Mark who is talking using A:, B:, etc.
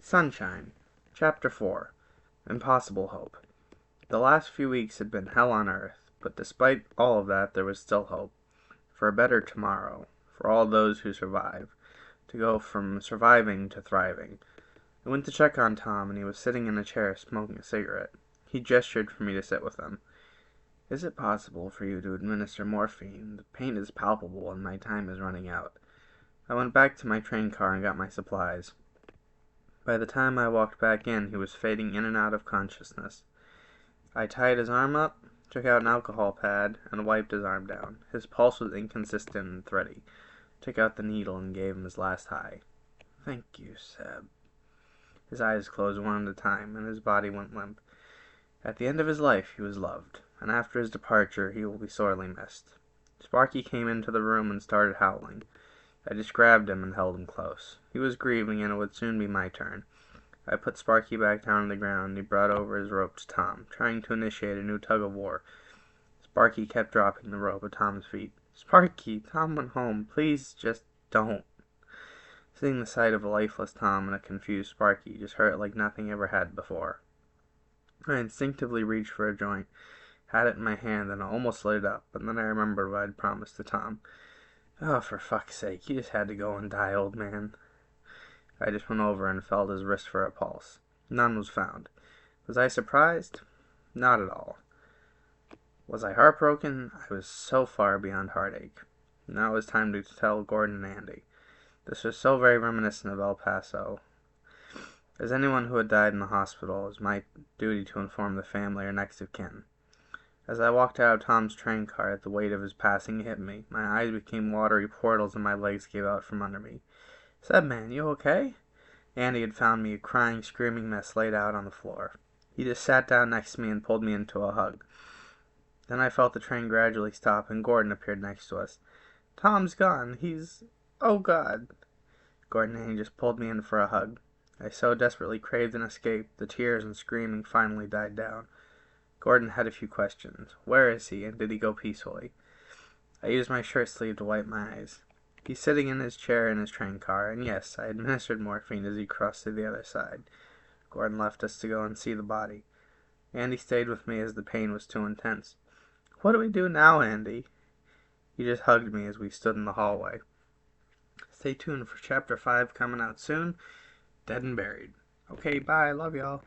A: Sunshine. Chapter 4. Impossible Hope. The last few weeks had been hell on earth, but despite all of that there was still hope. For a better tomorrow. For all those who survive. To go from surviving to thriving. I went to check on Tom, and he was sitting in a chair smoking a cigarette. He gestured for me to sit with him. "Is it possible for you to administer morphine? The pain is palpable and my time is running out." I went back to my train car and got my supplies. By the time I walked back in, he was fading in and out of consciousness. I tied his arm up, took out an alcohol pad, and wiped his arm down. His pulse was inconsistent and thready. Took out the needle and gave him his last high. "Thank you, Seb." His eyes closed one at a time, and his body went limp. At the end of his life he was loved, and after his departure he will be sorely missed. Sparky came into the room and started howling. I just grabbed him and held him close. He was grieving, and it would soon be my turn. I put Sparky back down on the ground, and he brought over his rope to Tom, trying to initiate a new tug-of-war. Sparky kept dropping the rope at Tom's feet. "Sparky, Tom went home. Please, just don't." Seeing the sight of a lifeless Tom and a confused Sparky just hurt like nothing ever had before. I instinctively reached for a joint, had it in my hand, and I almost lit it up, but then I remembered what I'd promised to Tom. "Oh, for fuck's sake, you just had to go and die, old man." I just went over and felt his wrist for a pulse. None was found. Was I surprised? Not at all. Was I heartbroken? I was so far beyond heartache. Now it was time to tell Gordon and Andy. This was so very reminiscent of El Paso. As anyone who had died in the hospital, it was my duty to inform the family or next of kin. As I walked out of Tom's train car, the weight of his passing hit me. My eyes became watery portals and my legs gave out from under me. "Seb, man, you okay?" Andy had found me a crying, screaming mess laid out on the floor. He just sat down next to me and pulled me into a hug. Then I felt the train gradually stop and Gordon appeared next to us. "Tom's gone. Oh, God." Gordon and Andy just pulled me in for a hug. I so desperately craved an escape, the tears and screaming finally died down. Gordon had a few questions. Where is he, and did he go peacefully? I used my shirt sleeve to wipe my eyes. He's sitting in his chair in his train car, and yes, I administered morphine as he crossed to the other side. Gordon left us to go and see the body. Andy stayed with me as the pain was too intense. "What do we do now, Andy?" He just hugged me as we stood in the hallway. Stay tuned for Chapter 5 coming out soon. Dead and Buried. Okay, bye. Love y'all.